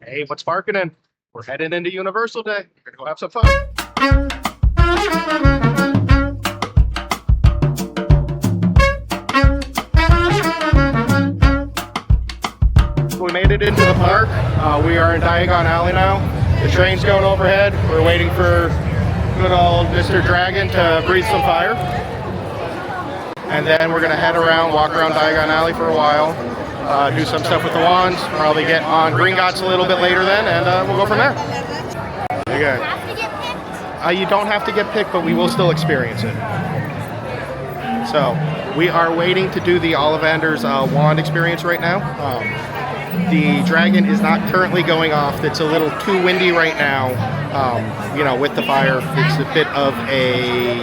Hey, what's sparking? We're heading into Universal Day. We're gonna go have some fun. We made it into the park. We are in Diagon Alley now. The train's going overhead. We're waiting for good old Mr. Dragon to breathe some fire. And then we're gonna head around, walk around Diagon Alley for a while, do some stuff with the wands, probably get on Gringotts a little bit later then, and we'll go from there. There you go. You don't have to get picked, but we will still experience it. So, we are waiting to do the Ollivanders wand experience right now. The dragon is not currently going off. It's a little too windy right now. You know, with the fire, it's a bit of a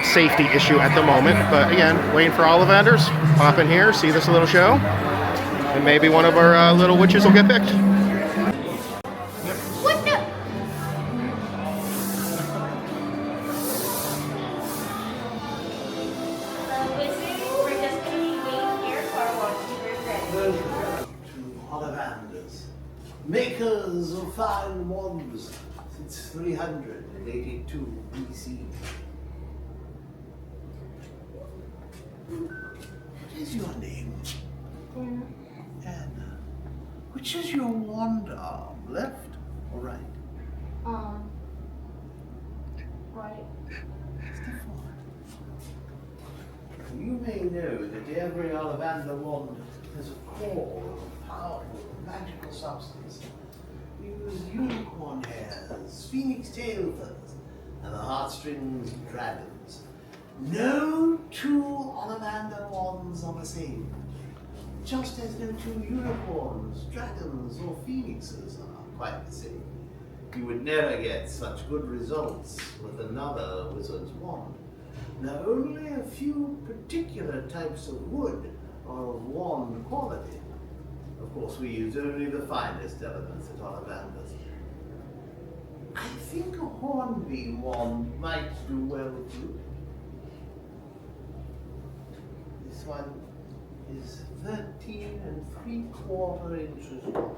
safety issue at the moment. But again, waiting for Ollivanders. Pop in here, see this little show, and maybe one of our little witches will get picked. What the? We're just going to be waiting here for our watch to be ready. Welcome to Ollivanders, makers of fine wands since 382 BC. What is your name? Anna. Anna. Which is your wand arm, left or right? Right. Stefan. You may know that every Ollivander wand has a core of powerful magical substance. We use unicorn hairs, phoenix tail feathers, and the heartstrings of dragons. No two Ollivander wands are the same. Just as no two unicorns, dragons, or phoenixes are quite the same. You would never get such good results with another wizard's wand. Now, only a few particular types of wood are of wand quality. Of course, we use only the finest elements at Ollivanders. I think a hornbeam wand might do well with you. This one is 13 3/4 inches long.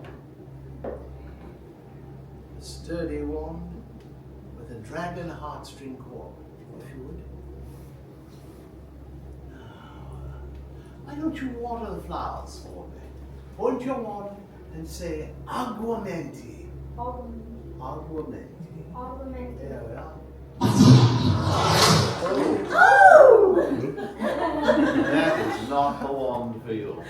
A sturdy wand with a dragon heartstring core, if you would. Now, why don't you water the flowers for me? Point your wand and say aguamenti. Aguamenti. There we are. That is not the wand for you.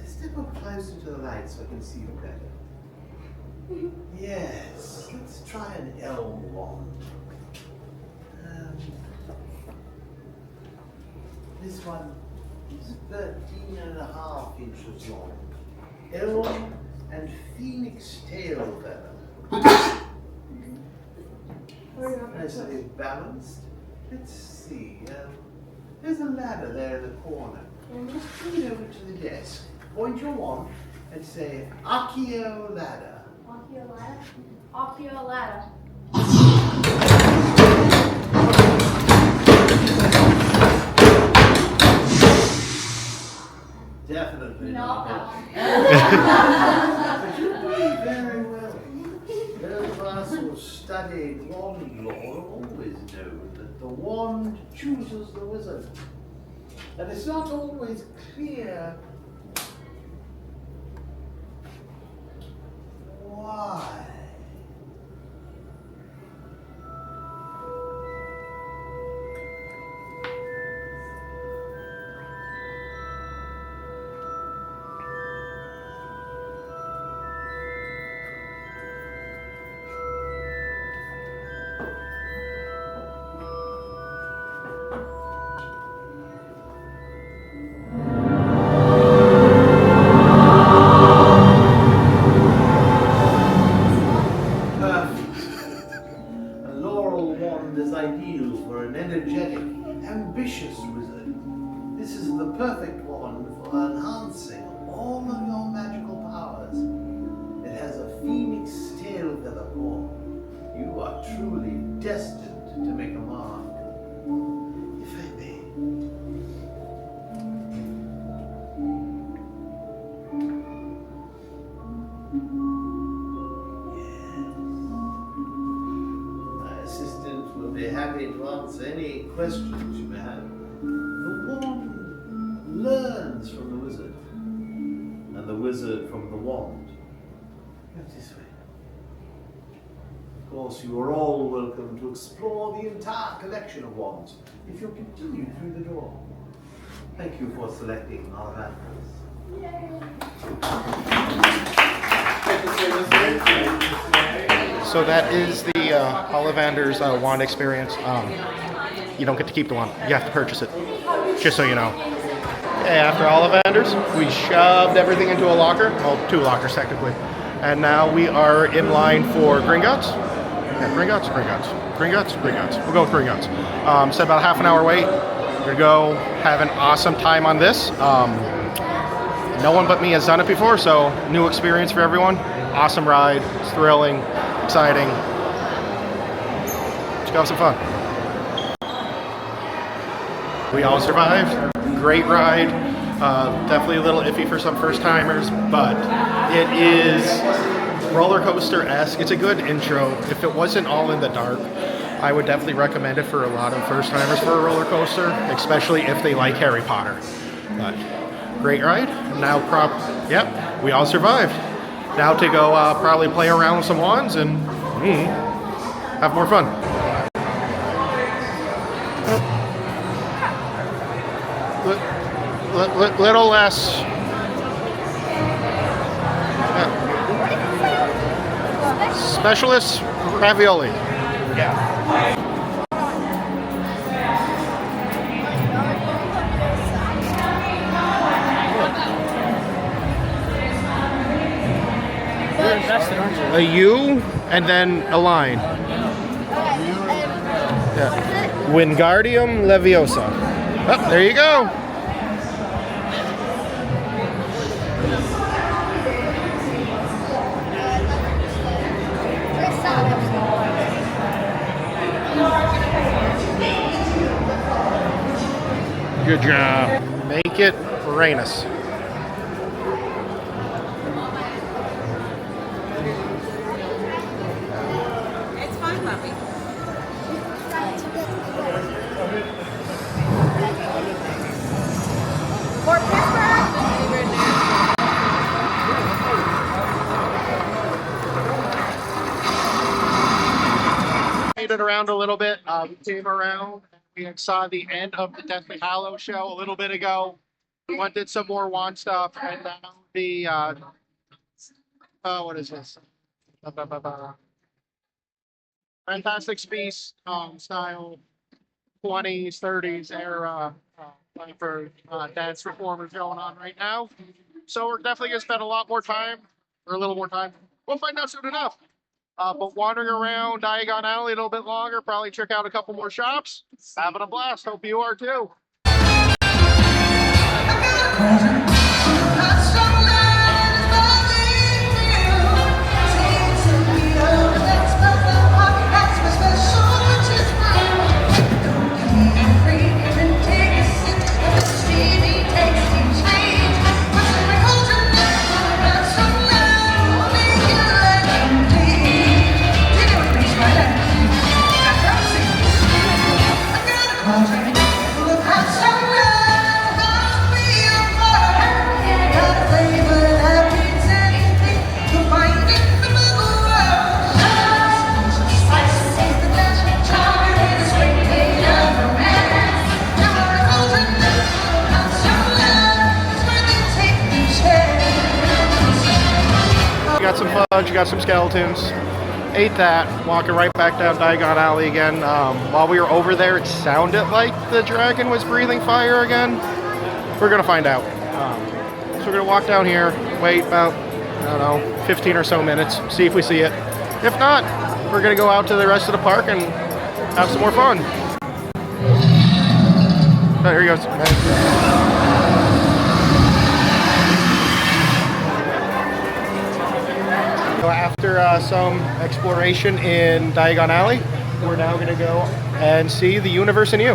Step up closer to the light so I can see you better. Yes, let's try an elm wand. This one is 13.5 inches long. Elm and phoenix tail feather. Nicely balanced. Let's see. There's a ladder there in the corner. Just bring it over to the desk. Point your wand and say Accio ladder. Accio ladder? Accio ladder. Definitely No. not. But you do very well. Those of us who studied wand lore have always known that the wand chooses the wizard. And it's not always clear why. Ambitious wizard. This is the perfect wand for enhancing all of your magical powers. It has a phoenix tail feather core, destined to make a mark. If I may. My assistant will be happy to answer any questions you may have. The wand learns from the wizard, and the wizard from the wand. Go this way. Of course, you are all welcome to explore the entire collection of wands if you'll continue through the door. Thank you for selecting Ollivanders. So that is the Ollivanders wand experience. You don't get to keep the wand. You have to purchase it. Just so you know. Okay, after Ollivanders, we shoved everything into a locker. Well, 2 lockers technically. And now we are in line for Gringotts. Yeah, Gringotts. We'll go with Gringotts. So about a half an hour wait. We're gonna go have an awesome time on this. No one but me has done it before, so new experience for everyone. Awesome ride. It's thrilling, exciting. Let's go have some fun. We all survived. Great ride. Definitely a little iffy for some first timers, but it is roller coaster-esque. It's a good intro. If it wasn't all in the dark, I would definitely recommend it for a lot of first timers for a roller coaster, especially if they like Harry Potter. But great ride. Now yep, we all survived. Now to go probably play around with some wands and have more fun. Little less. Specialist ravioli. Yeah. You're invested, aren't you? A U and then a line. Yeah. Wingardium Leviosa. Oh, there you go. Good job. Make it rain us. It's fine, puppy. Fort Pittsburgh. Made it around a little bit. We came around. We saw the end of the Deathly Hallows show a little bit ago. We went did some more wand stuff, and now the what is this? Fantastic Beasts style 20s, 30s era for dance performers going on right now. So we're definitely gonna spend a lot more time, or a little more time. We'll find out soon enough. But wandering around Diagon Alley a little bit longer, probably check out a couple more shops. Having a blast. Hope you are too. Got some fudge, got some skeletons, ate that, walking right back down Diagon Alley again. While we were over there, it sounded like the dragon was breathing fire again. We're gonna find out. So we're gonna walk down here, wait about, I don't know, 15 or so minutes, see if we see it. If not, we're gonna go out to the rest of the park and have some more fun. Oh, here he goes. After some exploration in Diagon Alley, we're now going to go and see the universe and you.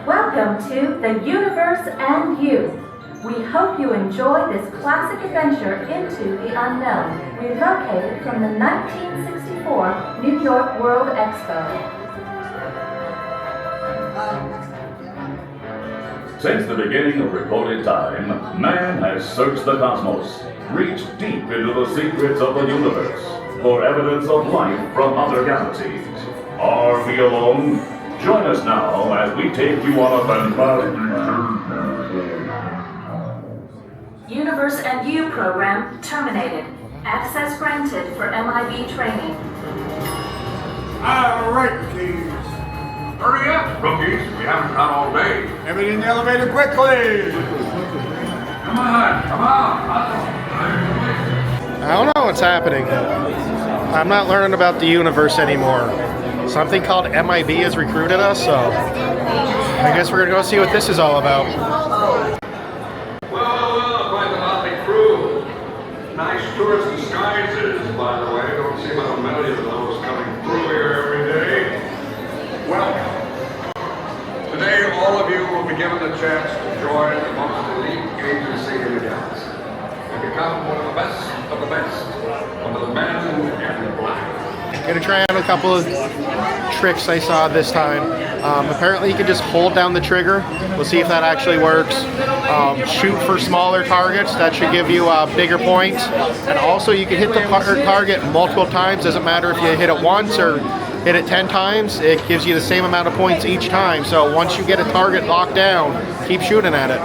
Welcome to The Universe and You. We hope you enjoy this classic adventure into the unknown, relocated from the 1964 New York World Expo. Since the beginning of recorded time, man has searched the cosmos, reached deep into the secrets of the universe for evidence of life from other galaxies. Are we alone? Join us now as we take you on a fantastic Universe and You program terminated. Access granted for MIB training. All right, rookies. Hurry up, rookies. We haven't run all day. Everything in the elevator quickly. Come on, come on. I don't know what's happening. I'm not learning about the universe anymore. Something called MIB has recruited us, so I guess we're going to go see what this is all about. Well, quite the motley crew. Nice tourist disguises, by the way. Don't see about a million of those coming through here every day. Welcome. Today, all of you will be given the chance to join the most elite agency in the galaxy and become one of the best of the best, one of the men in black. Gonna try out a couple of tricks I saw this time. Apparently you can just hold down the trigger. We'll see if that actually works. Shoot for smaller targets. That should give you bigger points. And also you can hit the target multiple times. Doesn't matter if you hit it once or hit it 10 times. It gives you the same amount of points each time. So once you get a target locked down, keep shooting at it.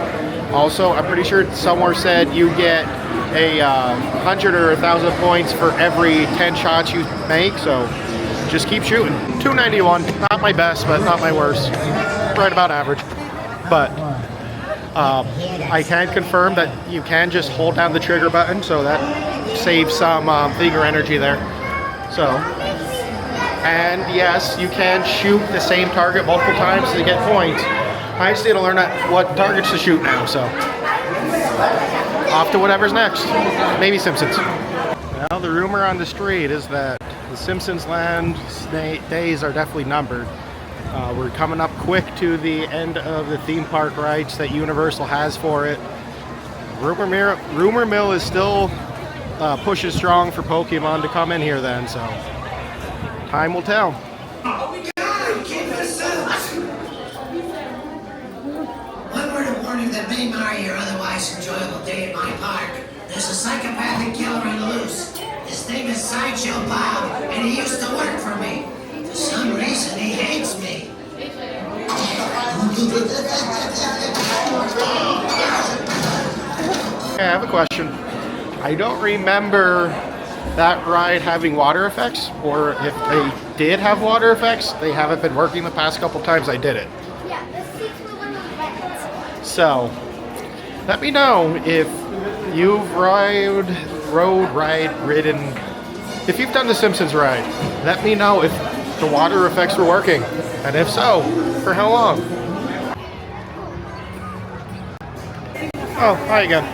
Also, I'm pretty sure somewhere said you get a 100 or 1,000 points for every 10 shots you make, so just keep shooting. 291, not my best, but not my worst. Right about average. But I can confirm that you can just hold down the trigger button, so that saves some finger energy there. So, and yes, you can shoot the same target multiple times to get points. I just need to learn what targets to shoot now, so off to whatever's next. Maybe Simpsons. Now the rumor on the street is that the Simpsons land days are definitely numbered. We're coming up quick to the end of the theme park rides that Universal has for it. Rumor mill is still pushing strong for Pokemon to come in here then, so time will tell. One word of warning that may mar your otherwise enjoyable day at my park. There's a psychopathic killer on the loose. His name is Sideshow Bob, and he used to work for me. For some reason, he hates me. I have a question. I don't remember that ride having water effects, or if they did have water effects, they haven't been working the past couple times I did it. Yeah, the seats were one of the vents. So, let me know if you've ridden. If you've done the Simpsons ride, let me know if the water effects were working, and if so, for how long. Oh, hi again.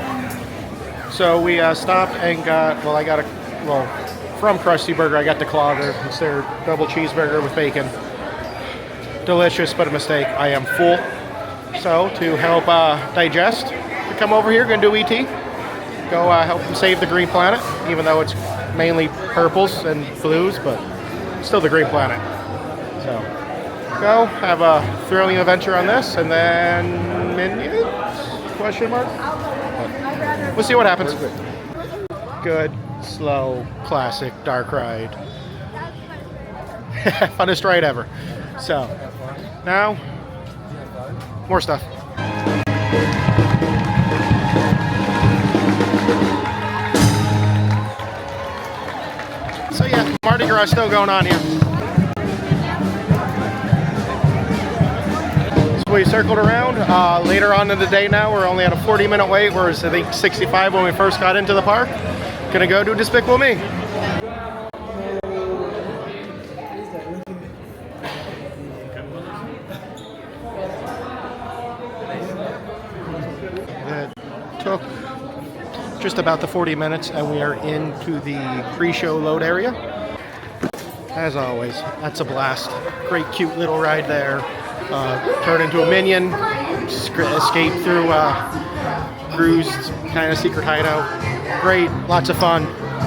So we stopped and got, from Krusty Burger I got the Clogger. It's their double cheeseburger with bacon. Delicious, but a mistake. I am full. So to help digest, we come over here, gonna do ET. Go help them save the green planet, even though it's mainly purples and blues, but still the green planet. So go have a thrilling adventure on this, and then Minions? Question mark? But we'll see what happens. Good, slow, classic dark ride. Funnest ride ever. So now more stuff. So yeah, Mardi Gras still going on here. So we circled around. Later on in the day now, we're only at a 40-minute wait, whereas I think 65 when we first got into the park. Gonna go do Despicable Me. That took just about the 40 minutes, and we are into the pre-show load area. as always, that's a blast. Great cute little ride there. Turn into a minion, escape through Gru's kind of secret hideout. Great, lots of fun.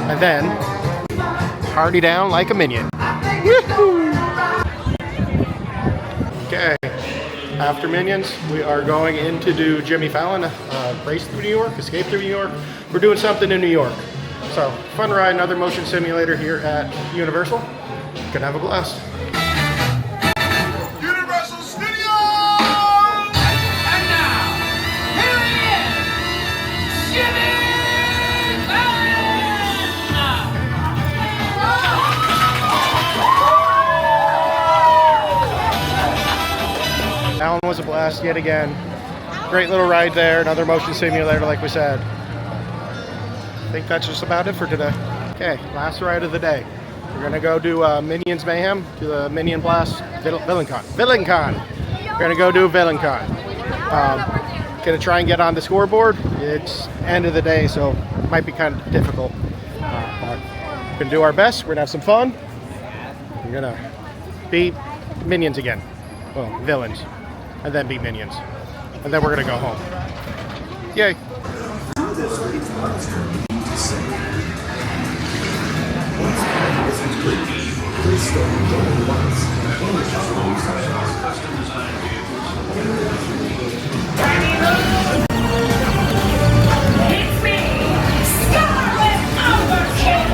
And then, party down like a minion. Woohoo! Okay, after Minions, we are going in to do Jimmy Fallon, race through New York, escape through New York. We're doing something in New York. So, fun ride, another motion simulator here at Universal. Gonna have a blast. Universal Studios! And now, here he is, Jimmy Fallon was a blast yet again. Great little ride there, another motion simulator like we said. I think that's just about it for today. Okay, last ride of the day. We're gonna go do Minions Mayhem, do the Minion Blast, VillainCon. We're gonna go do VillainCon. Gonna try and get on the scoreboard. It's end of the day, so it might be kind of difficult. But we're gonna do our best. We're gonna have some fun. We're gonna beat Minions again. Well, villains. And then beat Minions. And then we're gonna go home. Yay. It's me, Scarlet Overkill!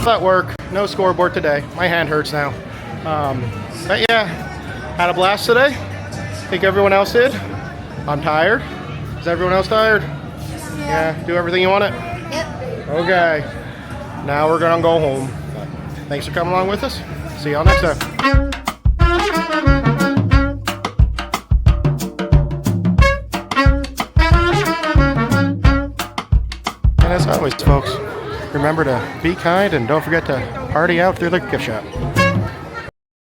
That work. No scoreboard today. My hand hurts now. But yeah, had a blast today. Think everyone else did. I'm tired. Is everyone else tired? Yeah. Do everything you want it? Yep. Okay. Now we're gonna go home. Thanks for coming along with us. See y'all next time. And as always, folks, remember to be kind and don't forget to party out through the gift shop.